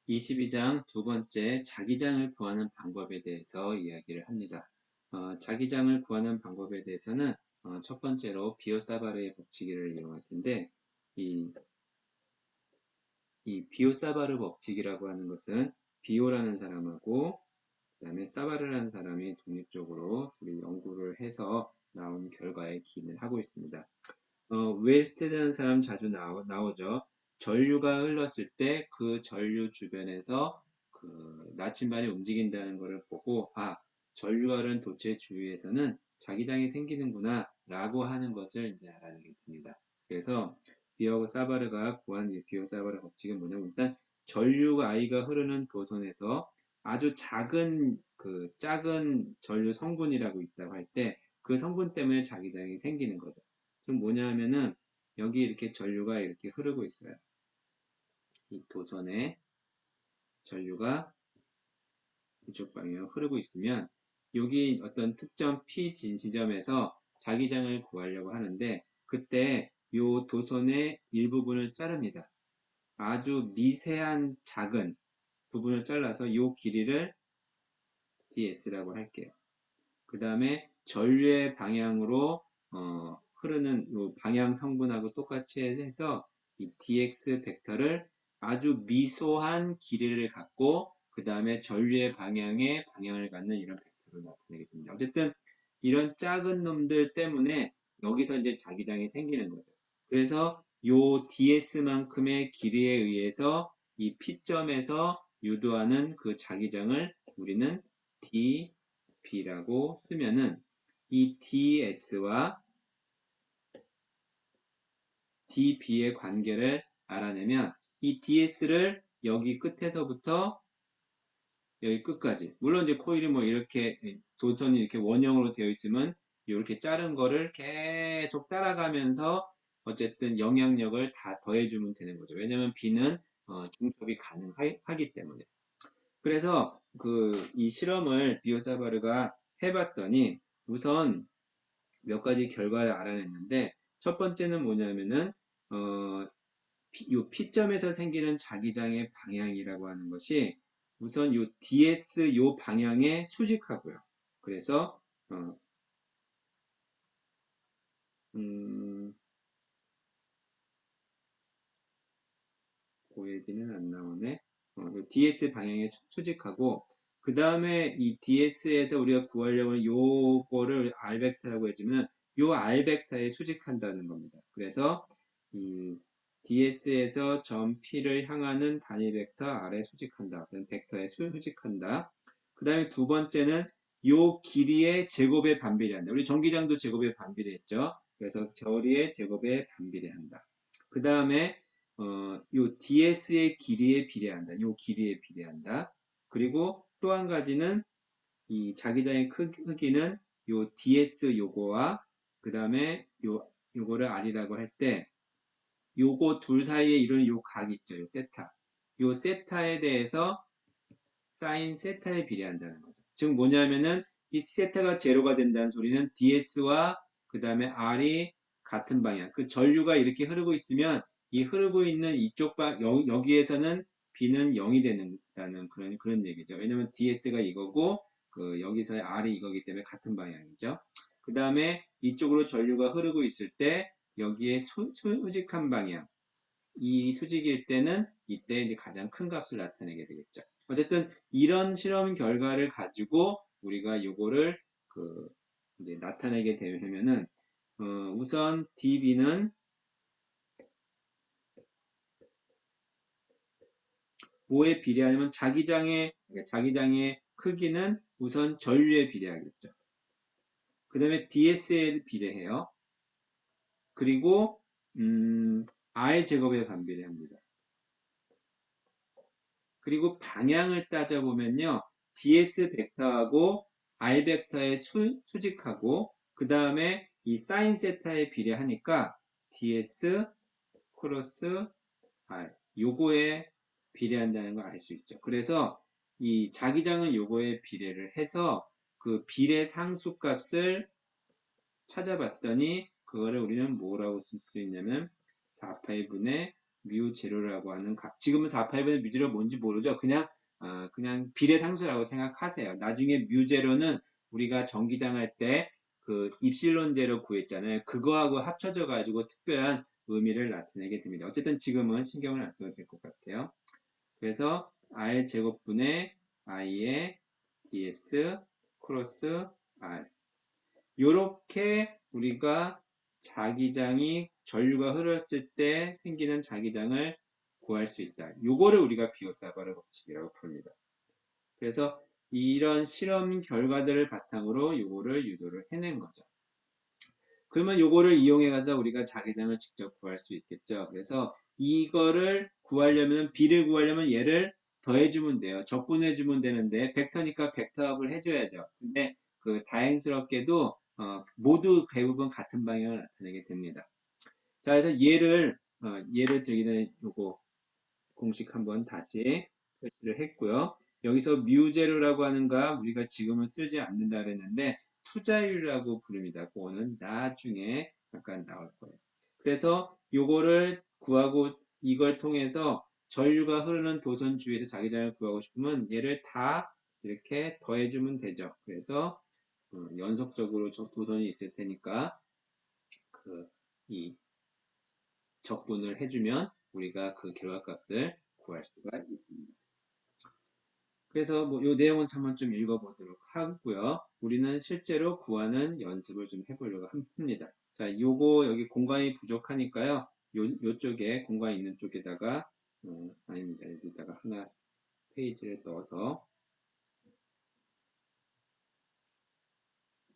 22장 두 번째 자기장을 구하는 방법에 대해서 이야기를 합니다. 자기장을 구하는 방법에 대해서는 첫 번째로 비오사바르의 법칙을 이용할 텐데 이, 이 비오사바르 법칙이라고 하는 것은 비오라는 사람하고 그 다음에 사바르라는 사람이 독립적으로 둘이 연구를 해서 나온 결과에 기인을 하고 있습니다. 웨스트라는 사람 자주 나오죠. 전류가 흘렀을 때 그 전류 주변에서 그 나침반이 움직인다는 것을 보고 전류가 흐른 도체 주위에서는 자기장이 생기는구나 라고 하는 것을 이제 알아내게 됩니다. 그래서 비어하고 사바르가 구한 이 비어 사바르 법칙은 뭐냐면 일단 전류가 아이가 흐르는 도선에서 아주 작은 작은 전류 성분이라고 있다고 할 때 그 성분 때문에 자기장이 생기는 거죠. 좀 뭐냐 하면은 여기 이렇게 전류가 이렇게 흐르고 있어요. 이 도선에 전류가 이쪽 방향으로 흐르고 있으면 여기 어떤 특정 P 지점에서 자기장을 구하려고 하는데 그때 이 도선의 일부분을 자릅니다. 아주 미세한 작은 부분을 잘라서 이 길이를 ds라고 할게요. 그 다음에 전류의 방향으로 흐르는 요 방향 성분하고 똑같이 해서 이 dx 벡터를 아주 미소한 길이를 갖고 그 다음에 전류의 방향에 방향을 갖는 이런 벡터로 나타내게 됩니다. 어쨌든 이런 작은 놈들 때문에 여기서 이제 자기장이 생기는 거죠. 그래서 요 ds만큼의 길이에 의해서 이 P점에서 유도하는 그 자기장을 우리는 dB라고 쓰면은 이 ds와 dB의 관계를 알아내면 이 ds를 여기 끝에서부터 여기 끝까지 물론 이제 코일이 뭐 이렇게 도선이 이렇게 원형으로 되어 있으면 이렇게 자른 거를 계속 따라가면서 어쨌든 영향력을 다 더해주면 되는 거죠. 왜냐면 B는 중첩이 가능하기 때문에. 그래서 이 실험을 비오사바르가 해봤더니 우선 몇 가지 결과를 알아냈는데 첫 번째는 뭐냐면은 요 P점에서 생기는 자기장의 방향이라고 하는 것이 우선 요 DS 요 방향에 수직하고요. 그래서 고에디는 안 나오네. 요 DS 방향에 수직하고 그 다음에 이 DS에서 우리가 구하려고 하는 요거를 R벡터라고 해주면 요 R벡터에 수직한다는 겁니다. 그래서 이 DS에서 점 P를 향하는 단위 벡터 R에 수직한다. 어떤 벡터에 수직한다. 그 다음에 두 번째는 요 길이의 제곱에 반비례한다. 우리 전기장도 제곱에 반비례했죠. 그래서 저리의 제곱에 반비례한다. 그 다음에 요 DS의 길이에 비례한다. 요 길이에 비례한다. 그리고 또 한 가지는 이 자기장의 크기는 요 DS 요거와 그 다음에 요거를 R이라고 할 때 요거 둘 사이에 이루는 요 각 있죠. 요 세타. 요 세타에 대해서 사인 세타에 비례한다는 거죠. 즉 뭐냐면은 이 세타가 제로가 된다는 소리는 DS와 그 다음에 R이 같은 방향. 그 전류가 이렇게 흐르고 있으면 이 흐르고 있는 이쪽 여기에서는 B는 0이 된다는 그런 얘기죠. 왜냐면 DS가 이거고 여기서의 R이 이거기 때문에 같은 방향이죠. 그 다음에 이쪽으로 전류가 흐르고 있을 때 여기에 수직한 방향. 이 수직일 때는 이때 이제 가장 큰 값을 나타내게 되겠죠. 어쨌든 이런 실험 결과를 가지고 우리가 요거를 이제 나타내게 되면은 우선 dB는 뭐에 비례하냐면 자기장의 크기는 우선 전류에 비례하겠죠. 그 다음에 ds에 비례해요. 그리고 r 제곱에 반비례합니다. 그리고 방향을 따져보면요. ds 벡터하고 r 벡터의 수직하고 그 다음에 이 사인 세타에 비례하니까 ds 크로스 r 요거에 비례한다는 걸 알 수 있죠. 그래서 이 자기장은 요거에 비례를 해서 그 비례 상수값을 찾아봤더니 그거를 우리는 뭐라고 쓸 수 있냐면 4파이분의 뮤제로라고 하는 값. 지금은 4파이브는 뮤제로 뭔지 모르죠. 그냥 비례상수라고 생각하세요. 나중에 뮤제로는 우리가 전기장할 때 그 입실론 제로 구했잖아요. 그거하고 합쳐져 가지고 특별한 의미를 나타내게 됩니다. 어쨌든 지금은 신경을 안 써도 될 것 같아요. 그래서 r 제곱분의 i의 ds 크로스 r. 요렇게 우리가 자기장이 전류가 흘렀을 때 생기는 자기장을 구할 수 있다. 요거를 우리가 비오사바르 법칙이라고 부릅니다. 그래서 이런 실험 결과들을 바탕으로 요거를 유도를 해낸 거죠. 그러면 요거를 이용해 가서 우리가 자기장을 직접 구할 수 있겠죠. 그래서 이거를 구하려면 B를 구하려면 얘를 더해주면 돼요. 적분해주면 되는데 벡터니까 벡터합을 해줘야죠. 근데 그 다행스럽게도 모두 대부분 같은 방향을 나타내게 됩니다. 자, 그래서 얘를 저기는 요거 공식 한번 다시 표시를 했고요. 여기서 뮤제로라고 하는 거 우리가 지금은 쓰지 않는다 그랬는데 투자율이라고 부릅니다. 그거는 나중에 잠깐 나올 거예요. 그래서 요거를 구하고 이걸 통해서 전류가 흐르는 도선 주위에서 자기장을 구하고 싶으면 얘를 다 이렇게 더해주면 되죠. 그래서 연속적으로 도선이 있을 테니까 이 적분을 해주면 우리가 그 결과값을 구할 수가 있습니다. 그래서 이 내용은 한번 좀 읽어보도록 하고요. 우리는 실제로 구하는 연습을 좀 해보려고 합니다. 자, 요거 여기 공간이 부족하니까요. 요쪽에 공간 있는 쪽에다가 아닙니다. 여기다가 하나 페이지를 떠서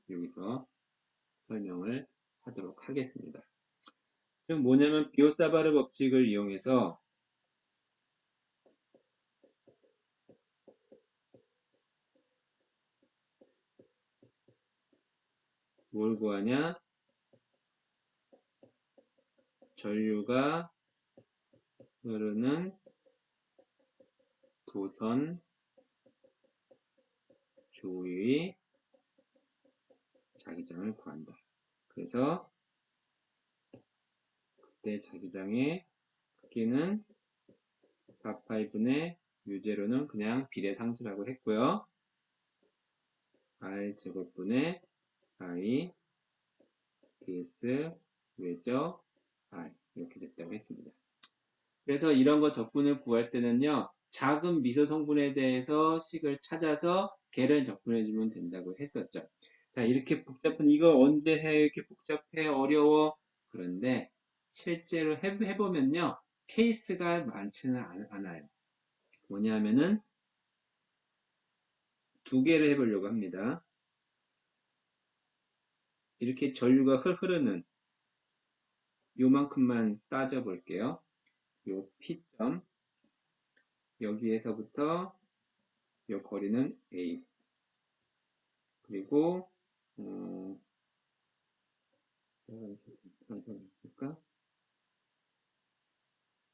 여기서 설명을 하도록 하겠습니다. 지금 뭐냐면 비오사바르 법칙을 이용해서 뭘 구하냐? 전류가 흐르는 도선 주의 자기장을 구한다. 그래서 그때 자기장의 크기는 4파이분의 U0는 그냥 비례상수라고 했고요. R 제곱분의 I ds 외적 R 이렇게 됐다고 했습니다. 그래서 이런 거 적분을 구할 때는요. 작은 미소 성분에 대해서 식을 찾아서 걔를 적분해주면 된다고 했었죠. 자, 이렇게 복잡한 이거 언제 해? 이렇게 복잡해? 어려워? 그런데 실제로 해보면요. 케이스가 많지는 않아요. 뭐냐면은 두 개를 해보려고 합니다. 이렇게 전류가 흐르는 요만큼만 따져 볼게요. 요 P점 여기에서부터 요 거리는 A 그리고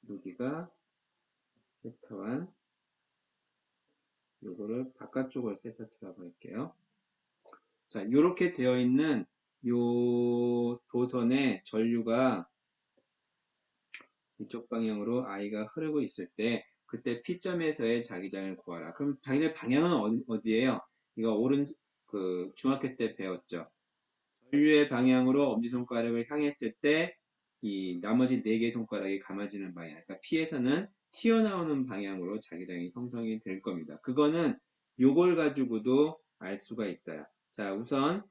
여기가 세타1 요거를 바깥쪽을 세타2라고 할게요. 자, 이렇게 되어 있는 요 도선의 전류가 이쪽 방향으로 I가 흐르고 있을 때 그때 P점에서의 자기장을 구하라. 그럼 자기장 방향은 어디예요? 이거 중학교 때 배웠죠. 전류의 방향으로 엄지손가락을 향했을 때 이 나머지 4개 손가락이 감아지는 방향, 그러니까 P에서는 튀어나오는 방향으로 자기장이 형성이 될 겁니다. 그거는 요걸 가지고도 알 수가 있어요. 자, 우선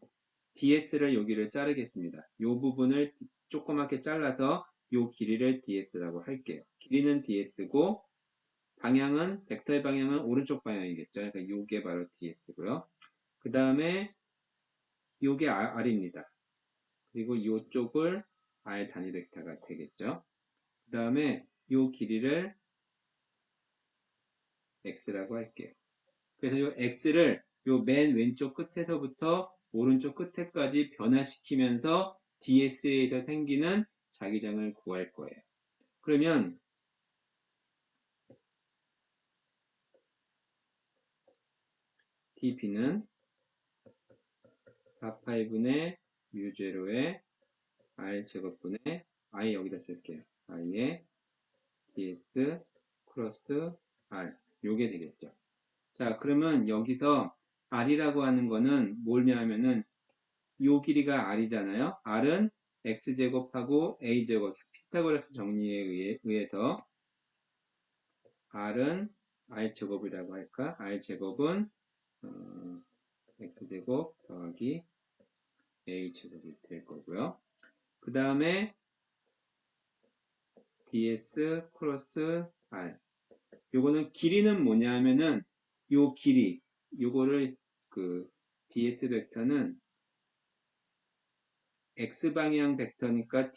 DS를 여기를 자르겠습니다. 요 부분을 조그맣게 잘라서 요 길이를 DS라고 할게요. 길이는 DS고 방향은 벡터의 방향은 오른쪽 방향이겠죠. 그러니까 요게 바로 DS고요. 그 다음에 요게 R입니다. 그리고 이쪽을 R 단위 벡터가 되겠죠. 그 다음에 이 길이를 X라고 할게요. 그래서 이 X를 요 맨 왼쪽 끝에서부터 오른쪽 끝에까지 변화시키면서 DS에서 생기는 자기장을 구할 거예요. 그러면 dp는 4파이분의 뮤제로의 R 제곱분의 I 여기다 쓸게요. I의 ds 크로스 r 요게 되겠죠. 자, 그러면 여기서 r이라고 하는 거는 뭐냐면은 요 길이가 r이잖아요. r은 x제곱하고 a제곱 피타고라스 정리에 의해서 r은 r제곱이라고 할까? r제곱은 x제곱 더하기 a제곱이 될 거고요. 그 다음에 ds 크로스 r 요거는 길이는 뭐냐 하면은 요 길이 요거를 그 ds 벡터는 x방향 벡터니까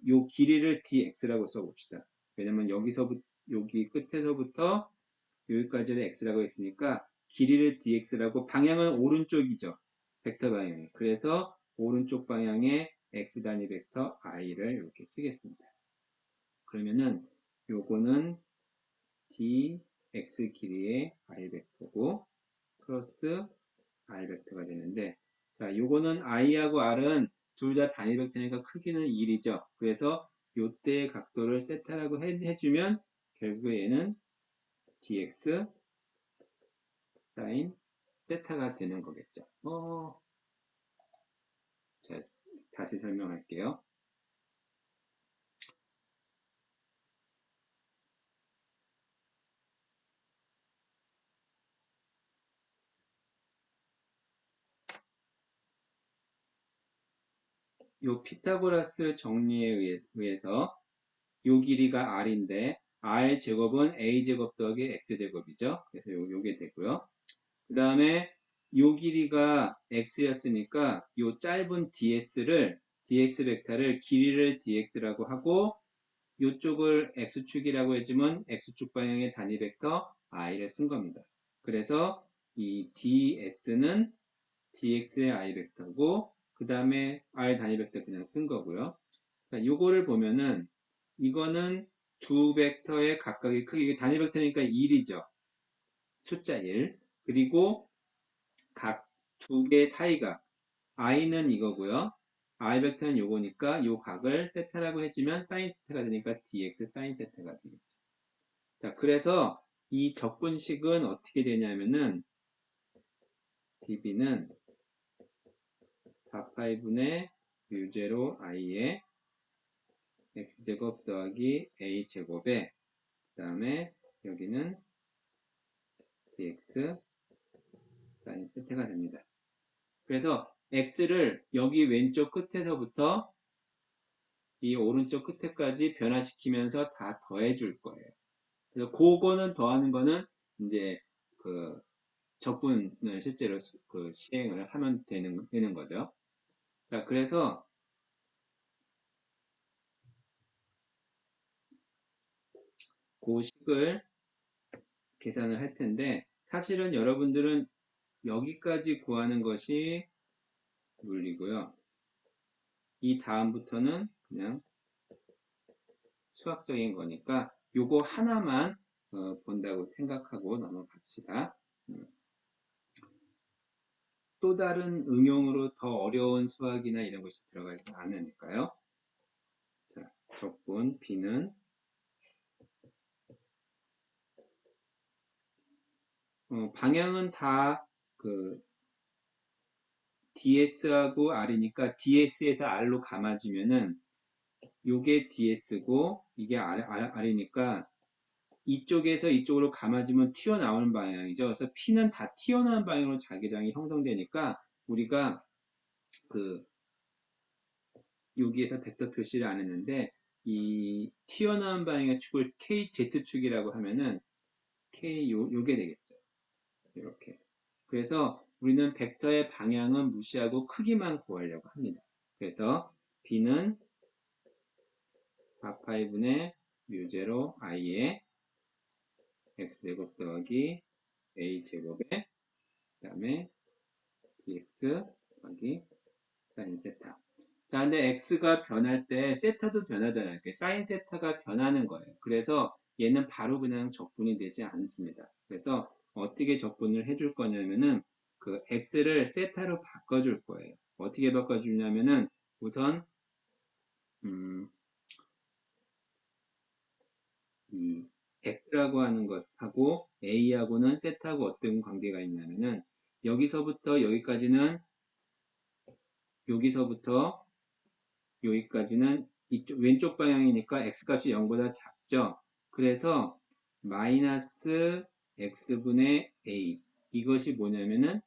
요 길이를 dx라고 써봅시다. 왜냐면 여기서부터 여기 끝에서부터 여기까지를 x라고 했으니까 길이를 dx라고 방향은 오른쪽이죠. 벡터 방향이. 그래서 오른쪽 방향에 x 단위 벡터 i를 이렇게 쓰겠습니다. 그러면은 요거는 dx 길이의 i 벡터고 플러스 r 벡터가 되는데 자 요거는 i하고 r은 둘 다 단위 벡터니까 크기는 1이죠. 그래서 요때의 각도를 세타라고 해주면 결국에 얘는 dx 사인 세타가 되는 거겠죠. 자, 다시 설명할게요. 요 피타고라스 정리에 의해서 요 길이가 r인데 r 제곱은 a 제곱 더하기 x 제곱이죠. 그래서 요게 되고요. 그 다음에 요 길이가 x였으니까 요 짧은 dx 벡터를 길이를 dx라고 하고 요쪽을 x축이라고 해주면 x축 방향의 단위 벡터 i를 쓴 겁니다. 그래서 이 ds는 dx의 i 벡터고 그 다음에 r 단위 벡터 그냥 쓴 거고요. 자, 요거를 보면은 이거는 두 벡터의 각각의 크기 단위 벡터니까 1이죠. 숫자 1. 그리고 각 두 개의 사이가 i는 이거고요. i 벡터는 요거니까 요 각을 세타라고 해주면 사인 세타가 되니까 dx 사인 세타가 되겠죠. 자, 그래서 이 적분식은 어떻게 되냐면은 db는 4파이분의 뮤제로 i의 x제곱 더하기 a제곱에 그 다음에 여기는 dx 사인 세타가 됩니다. 그래서 x를 여기 왼쪽 끝에서부터 이 오른쪽 끝에까지 변화시키면서 다 더해줄 거예요. 그래서 그거는 더하는 거는 이제 그 적분을 실제로 그 시행을 하면 되는 거죠. 자, 그래서 그 식을 계산을 할 텐데 사실은 여러분들은 여기까지 구하는 것이 물리고요. 이 다음부터는 그냥 수학적인 거니까 요거 하나만 본다고 생각하고 넘어갑시다. 또 다른 응용으로 더 어려운 수학이나 이런 것이 들어가지 않으니까요. 자, 적분 B는 방향은 다 그 DS하고 R이니까 DS에서 R로 감아주면은 요게 DS고 이게 R이니까 이쪽에서 이쪽으로 감아주면 튀어나오는 방향이죠. 그래서 P는 다 튀어나오는 방향으로 자기장이 형성되니까 우리가 그 여기에서 벡터 표시를 안 했는데 이 튀어나온 방향의 축을 KZ축이라고 하면은 요게 되겠죠. 이렇게. 그래서 우리는 벡터의 방향은 무시하고 크기만 구하려고 합니다. 그래서 B는 4파이분의 뮤제로 i의 x제곱 더하기 a제곱에 그 다음에 dx 더하기 사인 세타. 자, 근데 x가 변할 때 세타도 변하잖아요. 사인 세타가 변하는 거예요. 그래서 얘는 바로 그냥 적분이 되지 않습니다. 그래서 어떻게 적분을 해줄 거냐면은 그 x를 세타로 바꿔줄 거예요. 어떻게 바꿔주냐면은 우선 이 x라고 하는 것하고 a하고는 세타하고 어떤 관계가 있냐면은 여기서부터 여기까지는 이쪽 왼쪽 방향이니까 x값이 0보다 작죠. 그래서 마이너스 x분의 a 이것이 뭐냐면은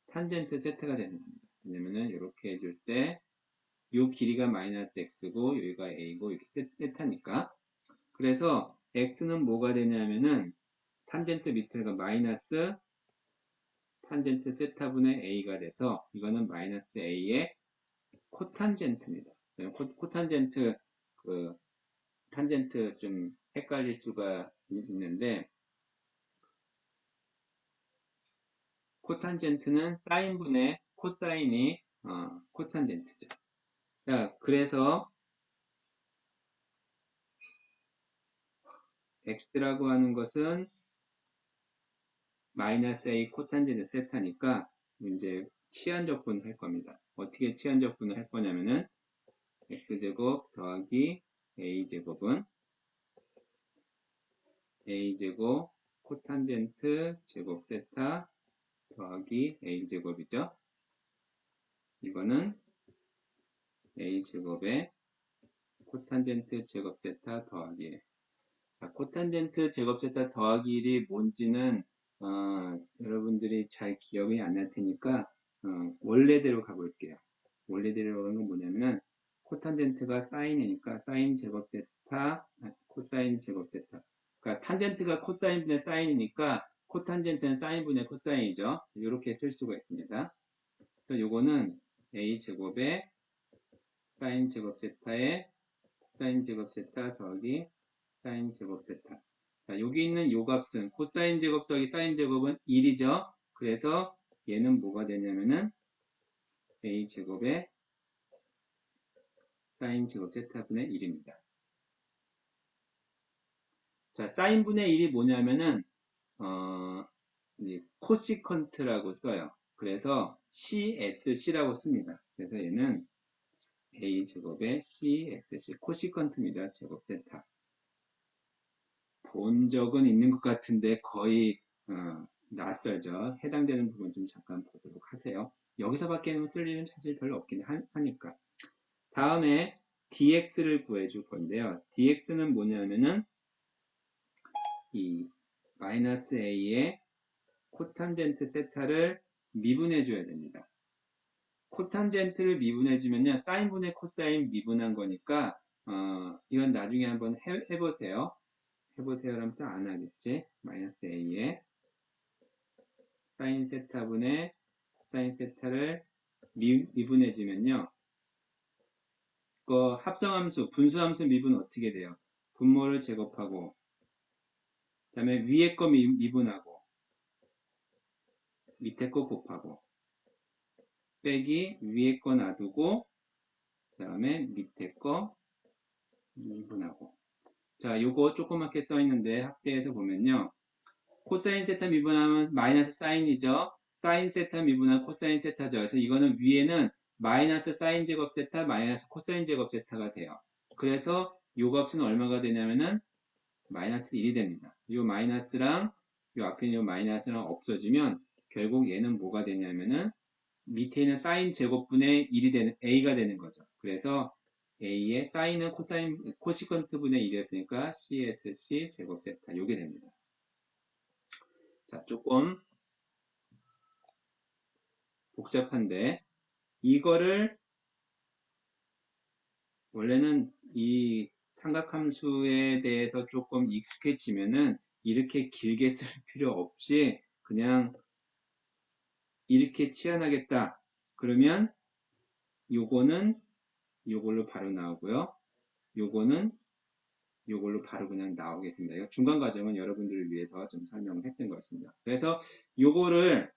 탄젠트 세타가 되는 겁니다. 왜냐면은 이렇게 해줄 때 이 길이가 마이너스 x고 여기가 a고 이렇게 세타니까 그래서 x는 뭐가 되냐면은 탄젠트 밑에가 마이너스 탄젠트 세타분의 a가 돼서 이거는 마이너스 a의 코탄젠트입니다. 코탄젠트 그 탄젠트 좀 헷갈릴 수가 있는데 코탄젠트는 사인분의 코사인이 코탄젠트죠. 자, 그래서 x라고 하는 것은 마이너스 a 코탄젠트 세타니까 이제 치환적분을 할 겁니다. 어떻게 치환적분을 할 거냐면은 x제곱 더하기 a제곱은 a제곱 코탄젠트 제곱 세타 더하기 a제곱이죠. 이거는 a제곱에 코탄젠트 제곱 세타 더하기 자, 코탄젠트 제곱 세타 더하기 1이 뭔지는 여러분들이 잘 기억이 안 날 테니까 원래대로 가볼게요. 원래대로 가는 건 뭐냐면은 코탄젠트가 사인이니까 사인 제곱 세타 코사인 제곱 세타 그러니까 탄젠트가 코사인분의 사인이니까 코탄젠트는 사인분의 코사인이죠. 이렇게 쓸 수가 있습니다. 그래서 요거는 a제곱에 사인 제곱 세타에 사인 제곱 세타 더하기 사인 제곱 세타. 자, 여기 있는 요 값은 코사인 제곱 더하기 사인 제곱은 1이죠. 그래서 얘는 뭐가 되냐면은 a 제곱에 사인 제곱 세타분의 1입니다. 자, 사인분의 1이 뭐냐면은 코시컨트라고 써요. 그래서 CSC라고 씁니다. 그래서 얘는 a 제곱에 CSC 코시컨트입니다. 제곱 세타. 본 적은 있는 것 같은데 거의 낯설죠. 해당되는 부분 좀 잠깐 보도록 하세요. 여기서밖에는 쓸 일은 사실 별로 없긴 하니까. 다음에 dx를 구해줄 건데요. dx는 뭐냐면은 이 마이너스 a의 코탄젠트 세타를 미분해줘야 됩니다. 코탄젠트를 미분해주면요. 사인분의 코사인 미분한 거니까 이건 나중에 한번 해보세요. 해보세요라면 또 안 하겠지. 마이너스 a에 사인 세타분의 사인 세타를 미분해주면요. 그 합성함수, 분수함수 미분 어떻게 돼요? 분모를 제곱하고 그 다음에 위에 거 미분하고 밑에 거 곱하고 빼기 위에 거 놔두고 그 다음에 밑에 거 미분하고 자, 요거 조그맣게 써있는데 학대에서 보면요. 코사인 세타 미분하면 마이너스 사인이죠. 사인 세타 미분하면 코사인 세타죠. 그래서 이거는 위에는 마이너스 사인 제곱 세타 마이너스 코사인 제곱 세타가 돼요. 그래서 요 값은 얼마가 되냐면은 마이너스 1이 됩니다. 요 마이너스랑 요 앞에 있는 요 마이너스랑 없어지면 결국 얘는 뭐가 되냐면은 밑에 있는 사인 제곱분의 1이 되는 a가 되는 거죠. 그래서 a의 사인은 코사인 코시컨트 분의 1이었으니까 CSC 제곱 세타 요게 됩니다. 자, 조금 복잡한데 이거를 원래는 이 삼각함수에 대해서 조금 익숙해지면은 이렇게 길게 쓸 필요 없이 그냥 이렇게 치환하겠다. 그러면 요거는 요걸로 바로 나오고요. 요거는 요걸로 바로 그냥 나오게 됩니다. 이거 중간 과정은 여러분들을 위해서 좀 설명을 했던 것입니다. 그래서 요거를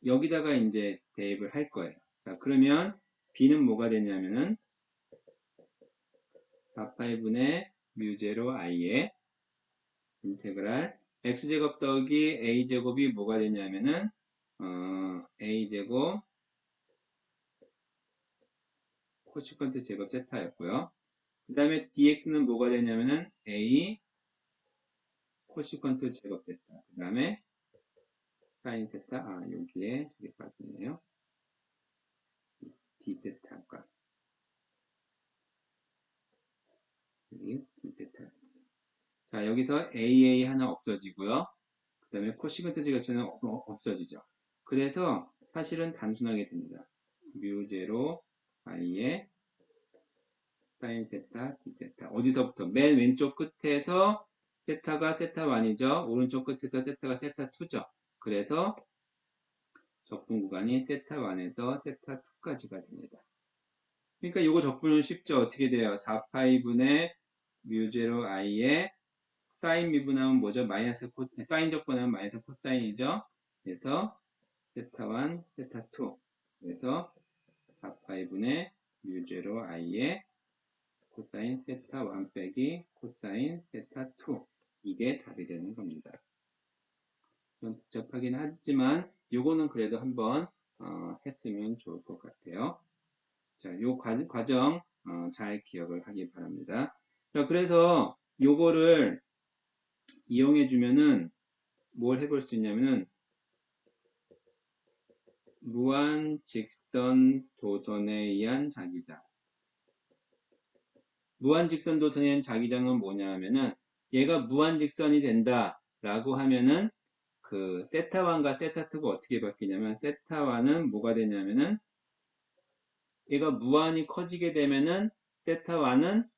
여기다가 이제 대입을 할 거예요. 자, 그러면 b는 뭐가 되냐면은 4파이분의 뮤제로 i의 인테그랄 x제곱 더하기 a제곱이 뭐가 되냐면은 a제곱 코시컨트 제곱 세타였고요. 그 다음에 dx는 뭐가 되냐면은 a 코시퀀트 제곱 세타. 그 다음에 사인 세타. 여기에 저기 빠졌네요. d 세타가 여기 d 세타. 자, 여기서 AA 하나 없어지고요. 그 다음에 코시퀀트 제곱세타는 없어지죠. 그래서 사실은 단순하게 됩니다. 뮤 제로 i의 사인 세타 d 세타. 어디서부터? 맨 왼쪽 끝에서 세타가 세타 1이죠. 오른쪽 끝에서 세타가 세타 2죠. 그래서 적분 구간이 세타 1에서 세타 2까지가 됩니다. 그러니까 이거 적분은 쉽죠. 어떻게 돼요? 4파이분의 뮤 제로 i의 사인 미분하면 뭐죠? 사인 적분하면 마이너스 코사인이죠. 그래서 세타 1, 세타 2. 그래서 4파이분의 뮤 제로 i의 코사인 세타 1 빼기 코사인 세타 2. 이게 답이 되는 겁니다. 좀 복잡하긴 하지만 요거는 그래도 한번 했으면 좋을 것 같아요. 자, 요 과정 잘 기억을 하기 바랍니다. 자, 그래서 요거를 이용해 주면은 뭘 해볼 수 있냐면은 무한 직선 도선에 의한 자기장. 무한 직선 도선에 의한 자기장은 뭐냐 하면은 얘가 무한 직선이 된다 라고 하면은 그 세타1과 세타2가 어떻게 바뀌냐면 세타1은 뭐가 되냐면은 얘가 무한히 커지게 되면은 세타1은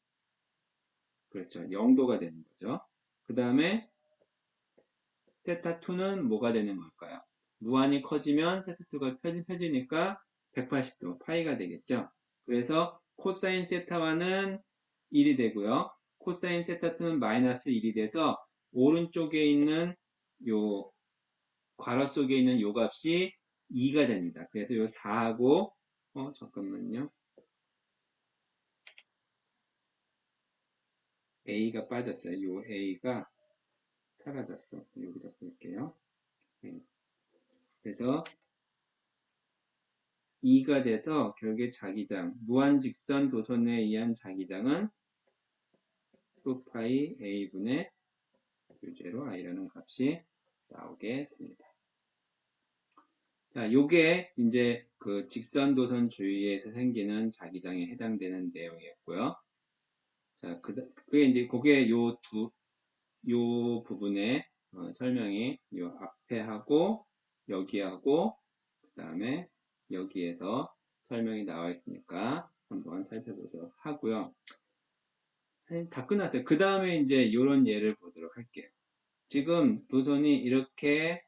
그렇죠. 0도가 되는 거죠. 그 다음에 세타2는 뭐가 되는 걸까요? 무한히 커지면 세타2가 펴지니까 180도 파이가 되겠죠. 그래서 코사인 세타1은 1이 되고요. 코사인 세타2는 마이너스 1이 돼서 오른쪽에 있는 요 괄호 속에 있는 요 값이 2가 됩니다. 그래서 요 4하고 잠깐만요. A가 빠졌어요. 요 A가 사라졌어. 여기다 쓸게요. 네. 그래서 2가 돼서 결국에 자기장, 무한직선 도선에 의한 자기장은 2파이 A분의 유0 I라는 값이 나오게 됩니다. 자, 요게 이제 그 직선 도선 주위에서 생기는 자기장에 해당되는 내용이었고요. 자, 그게 이제 그게 요 부분의 설명이 요 앞에 하고 여기 하고 그 다음에 여기에서 설명이 나와 있으니까 한번 살펴보도록 하고요. 사실 다 끝났어요. 그 다음에 이제 이런 예를 보도록 할게요. 지금 도선이 이렇게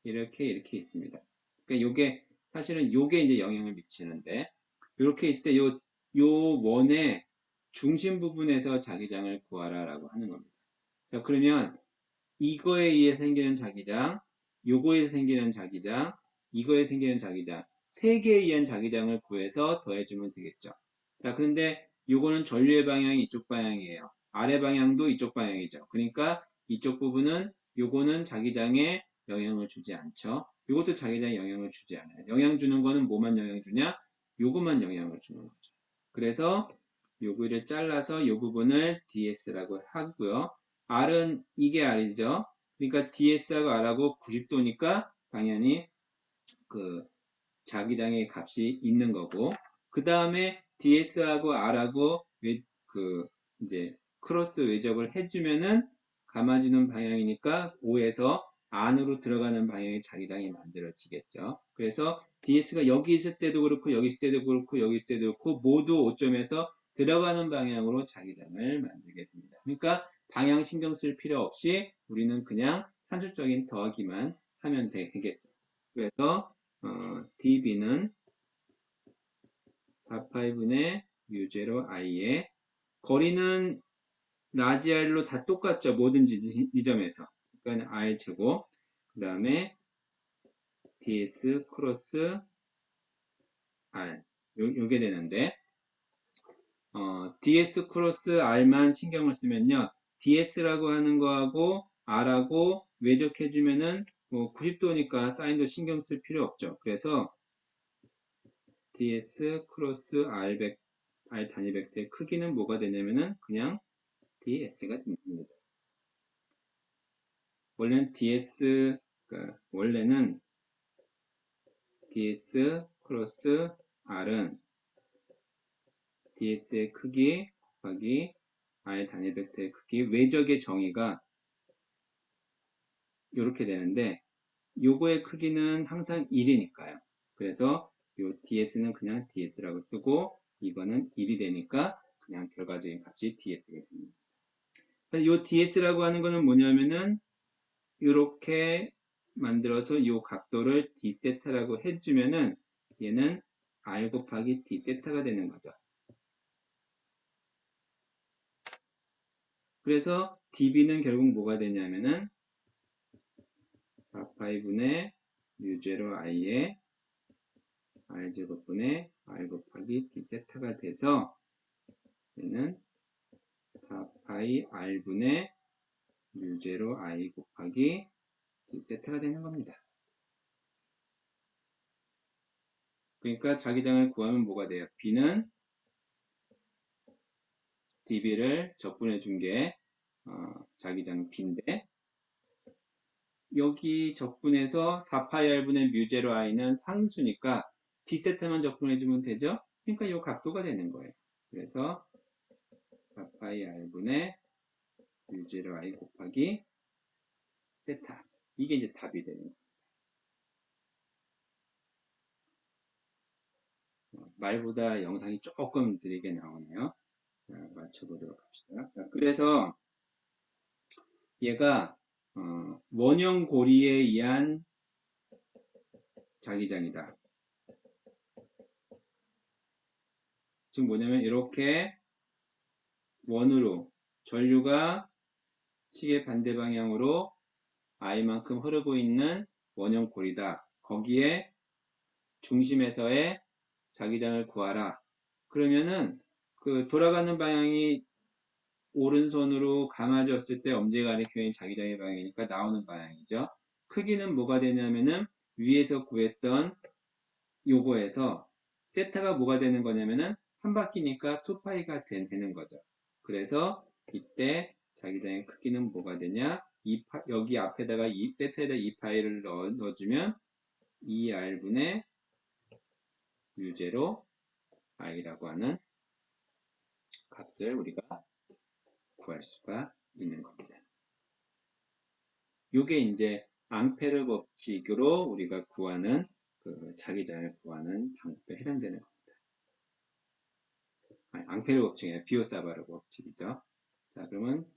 있습니다. 그러니까 요게 사실은 요게 이제 영향을 미치는데 이렇게 있을 때 요 원의 중심 부분에서 자기장을 구하라라고 하는 겁니다. 자, 그러면 이거에 의해 생기는 자기장, 요거에 생기는 자기장, 이거에 생기는 자기장, 세 개에 의한 자기장을 구해서 더해주면 되겠죠. 자, 그런데 요거는 전류의 방향이 이쪽 방향이에요. 아래 방향도 이쪽 방향이죠. 그러니까 이쪽 부분은 요거는 자기장에 영향을 주지 않죠. 요것도 자기장에 영향을 주지 않아요. 영향 주는 거는 뭐만 영향 주냐? 요것만 영향을 주는 거죠. 그래서 요거를 잘라서 요 부분을 DS라고 하고요. R은 이게 R이죠. 그러니까 DS하고 R하고 90도니까 당연히 그 자기장의 값이 있는 거고 그 다음에 DS하고 R하고 그 이제 크로스 외접을 해주면은 감아주는 방향이니까 O에서 안으로 들어가는 방향의 자기장이 만들어지겠죠. 그래서 DS가 여기 있을 때도 그렇고 여기 있을 때도 그렇고 여기 있을 때도 그렇고 모두 5점에서 들어가는 방향으로 자기장을 만들게 됩니다. 그러니까 방향 신경 쓸 필요 없이 우리는 그냥 산술적인 더하기만 하면 되겠죠. 그래서 db는 4파이분의 뮤제로 i의 거리는 라지알로 다 똑같죠. 모든 지점에서. 그러니까 r 제곱 그 다음에 ds 크로스 r 요게 되는데 ds 크로스 r만 신경을 쓰면요. ds라고 하는 거하고 r하고 외적해주면은 90도니까 사인도 신경 쓸 필요 없죠. 그래서 ds 크로스 r R 단위 벡터의 크기는 뭐가 되냐면은 그냥 ds가 됩니다. 원래는 원래는 ds 플러스 r은 ds의 크기 곱하기 r 단위 벡터의 크기, 외적의 정의가 이렇게 되는데 요거의 크기는 항상 1이니까요. 그래서 요 ds는 그냥 ds라고 쓰고 이거는 1이 되니까 그냥 결과적인 값이 ds가 됩니다. 요 ds라고 하는 거는 뭐냐면은 이렇게 만들어서 이 각도를 d세타라고 해주면은 얘는 r 곱하기 d세타가 되는 거죠. 그래서 db는 결국 뭐가 되냐면은 4파이분의 뮤제로 i의 r제곱분의 r 곱하기 d세타가 돼서 얘는 4파이 r분의 뮤제로 i 곱하기 d세타가 되는 겁니다. 그러니까 자기장을 구하면 뭐가 돼요? b는 db를 적분해 준 게 자기장 b인데 여기 적분해서 4파이 r분의 뮤제로 i는 상수니까 d세타만 적분해 주면 되죠? 그러니까 이 각도가 되는 거예요. 그래서 4파이 r분의 뮤제로 i 곱하기 세타, 이게 이제 답이 되는 거예요. 말보다 영상이 조금 느리게 나오네요. 자, 맞춰보도록 합시다. 자, 그래서 얘가 원형 고리에 의한 자기장이다. 지금 뭐냐면 이렇게 원으로 전류가 시계 반대 방향으로 I만큼 흐르고 있는 원형 고리다. 거기에 중심에서의 자기장을 구하라. 그러면은 그 돌아가는 방향이 오른손으로 감아졌을 때 엄지가 가리키는 자기장의 방향이니까 나오는 방향이죠. 크기는 뭐가 되냐면은 위에서 구했던 요거에서 세타가 뭐가 되는 거냐면은 한 바퀴니까 2파이가 되는 거죠. 그래서 이때 자기장의 크기는 뭐가 되냐? 여기 앞에다가 세타에다 2파이를 넣어주면 2r분의 유제로 i라고 하는 값을 우리가 구할 수가 있는 겁니다. 요게 이제 앙페르 법칙으로 우리가 구하는 그 자기장을 구하는 방법에 해당되는 겁니다. 앙페르 법칙이 아니라 비오사바르 법칙이죠. 자, 그러면